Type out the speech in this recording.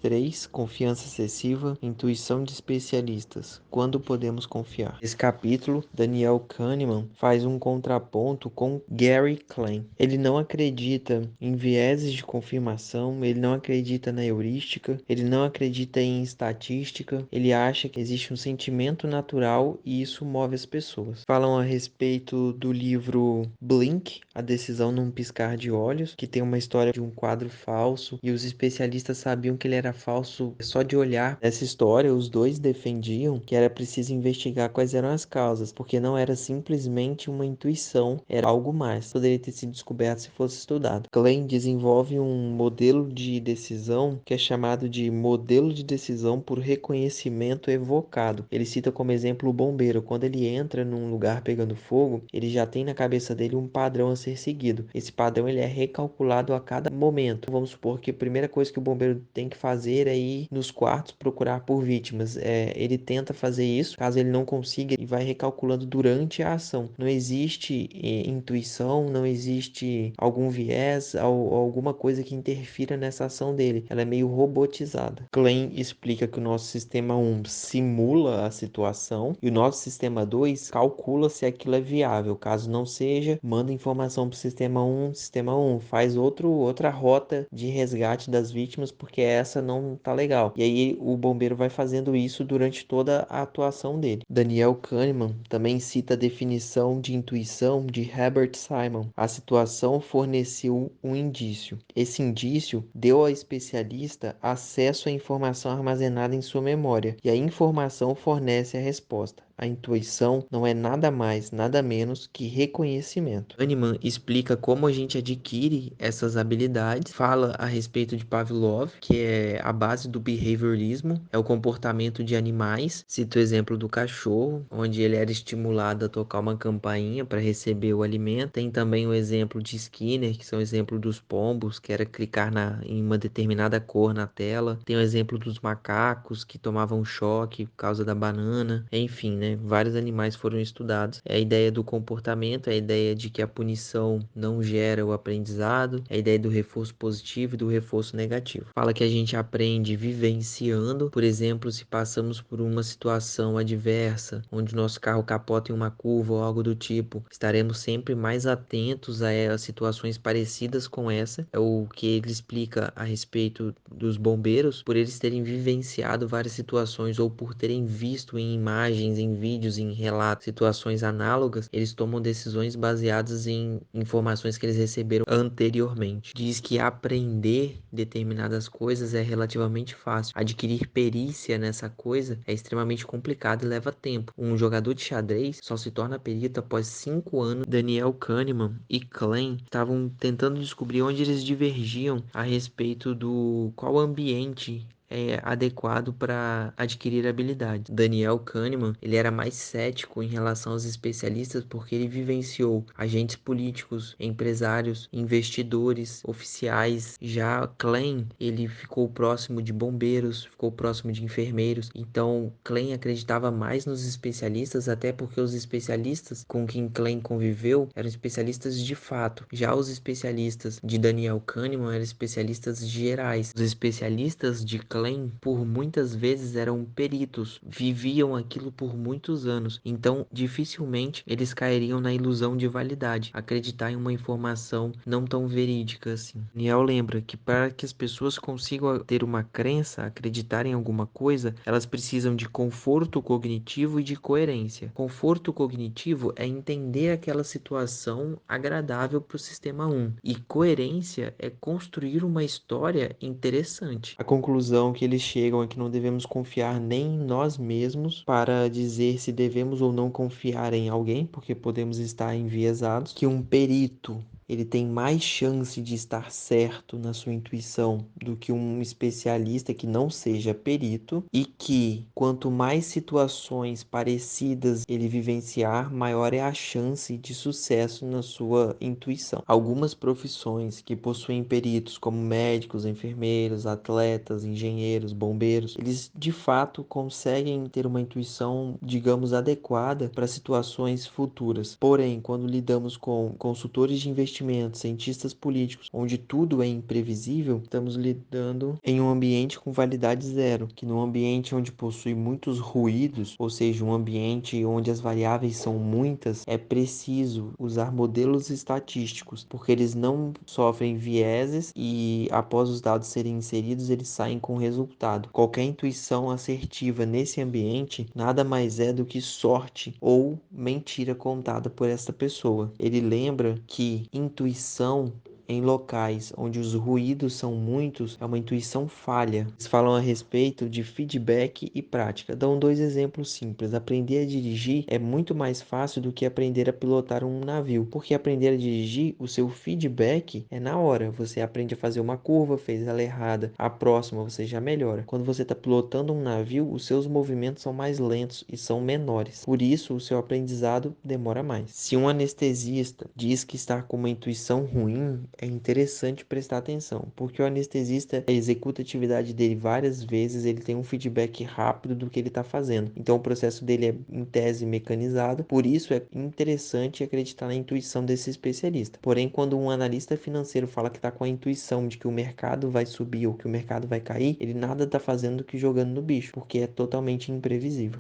3, confiança excessiva, intuição de especialistas. Quando podemos confiar? Nesse capítulo, Daniel Kahneman faz um contraponto com Gary Klein. Ele não acredita em vieses de confirmação, ele não acredita na heurística, ele não acredita em estatística, ele acha que existe um sentimento natural e isso move as pessoas. Falam a respeito do livro Blink, A Decisão num Piscar de Olhos, que tem uma história de um quadro falso e os especialistas sabiam que ele era falso só de olhar. Nessa história, os dois defendiam que era preciso investigar quais eram as causas, porque não era simplesmente uma intuição, era algo mais. Poderia ter sido descoberto se fosse estudado. Klein desenvolve um modelo de decisão que é chamado de modelo de decisão por reconhecimento evocado. Ele cita como exemplo o bombeiro. Quando ele entra num lugar pegando fogo, ele já tem na cabeça dele um padrão a ser seguido. Esse padrão ele é recalculado a cada momento. Vamos supor que a primeira coisa que o bombeiro tem que fazer é ir nos quartos procurar por vítimas. Ele tenta fazer isso. Caso ele não consiga, ele vai recalculando durante a ação. Não existe intuição, não existe algum viés, alguma coisa que interfira nessa ação dele. Ela é meio robotizada. Klein explica que o nosso sistema 1 simula a situação e o nosso sistema 2 calcula se aquilo é viável. Caso não seja, manda informação para o sistema 1 faz outra rota de resgate das vítimas porque essa não tá legal. E aí o bombeiro vai fazendo isso durante toda a atuação dele. Daniel Kahneman também cita a definição de intuição de Herbert Simon. A situação forneceu um indício. Esse indício deu ao especialista acesso à informação armazenada em sua memória, e a informação fornece a resposta. A intuição não é nada mais, nada menos que reconhecimento. Kahneman explica como a gente adquire essas habilidades, fala a respeito de Pavlov, que é a base do behaviorismo, é o comportamento de animais. Cita o exemplo do cachorro, onde ele era estimulado a tocar uma campainha para receber o alimento. Tem também o exemplo de Skinner, que são o exemplo dos pombos, que era clicar em uma determinada cor na tela. Tem o exemplo dos macacos, que tomavam choque por causa da banana. Enfim, né? Vários animais foram estudados. É a ideia do comportamento, é a ideia de que a punição não gera o aprendizado, é a ideia do reforço positivo e do reforço negativo. Fala que a gente aprende vivenciando, por exemplo, se passamos por uma situação adversa, onde o nosso carro capota em uma curva ou algo do tipo, estaremos sempre mais atentos a situações parecidas com essa. É o que ele explica a respeito dos bombeiros, por eles terem vivenciado várias situações ou por terem visto em imagens, em vídeos, em relatos, situações análogas, eles tomam decisões baseadas em informações que eles receberam anteriormente. Diz que aprender determinadas coisas é relativamente fácil. Adquirir perícia nessa coisa é extremamente complicado e leva tempo. Um jogador de xadrez só se torna perito após 5 anos. Daniel Kahneman e Klein estavam tentando descobrir onde eles divergiam a respeito do qual ambiente é adequado para adquirir habilidade. Daniel Kahneman, ele era mais cético em relação aos especialistas porque ele vivenciou agentes políticos, empresários, investidores, oficiais. Já Klein, ele ficou próximo de bombeiros, ficou próximo de enfermeiros. Então, Klein acreditava mais nos especialistas, até porque os especialistas com quem Klein conviveu eram especialistas de fato. Já os especialistas de Daniel Kahneman eram especialistas gerais. Os especialistas de Klein por muitas vezes eram peritos, viviam aquilo por muitos anos, então dificilmente eles cairiam na ilusão de validade, acreditar em uma informação não tão verídica assim. Niel lembra que para que as pessoas consigam ter uma crença, acreditar em alguma coisa, elas precisam de conforto cognitivo e de coerência. Conforto cognitivo é entender aquela situação agradável para o sistema 1, e coerência é construir uma história interessante. A conclusão que eles chegam é que não devemos confiar nem em nós mesmos para dizer se devemos ou não confiar em alguém, porque podemos estar enviesados, que um perito ele tem mais chance de estar certo na sua intuição do que um especialista que não seja perito, e que quanto mais situações parecidas ele vivenciar, maior é a chance de sucesso na sua intuição. Algumas profissões que possuem peritos, como médicos, enfermeiros, atletas, engenheiros, bombeiros, eles de fato conseguem ter uma intuição, digamos, adequada para situações futuras. Porém, quando lidamos com consultores de investimento investimentos, cientistas políticos, onde tudo é imprevisível, estamos lidando em um ambiente com validade zero, que num ambiente onde possui muitos ruídos, ou seja, um ambiente onde as variáveis são muitas, é preciso usar modelos estatísticos, porque eles não sofrem vieses e após os dados serem inseridos, eles saem com resultado. Qualquer intuição assertiva nesse ambiente nada mais é do que sorte ou mentira contada por esta pessoa. Ele lembra que intuição em locais onde os ruídos são muitos é uma intuição falha. Eles falam a respeito de feedback e prática. Dão dois exemplos simples. Aprender a dirigir é muito mais fácil do que aprender a pilotar um navio, porque aprender a dirigir, o seu feedback é na hora. Você aprende a fazer uma curva, fez ela errada, a próxima você já melhora. Quando você está pilotando um navio, os seus movimentos são mais lentos e são menores. Por isso, o seu aprendizado demora mais. Se um anestesista diz que está com uma intuição ruim, é interessante prestar atenção, porque o anestesista executa a atividade dele várias vezes, ele tem um feedback rápido do que ele está fazendo. Então o processo dele é em tese mecanizado, por isso é interessante acreditar na intuição desse especialista. Porém, quando um analista financeiro fala que está com a intuição de que o mercado vai subir ou que o mercado vai cair, ele nada está fazendo do que jogando no bicho, porque é totalmente imprevisível.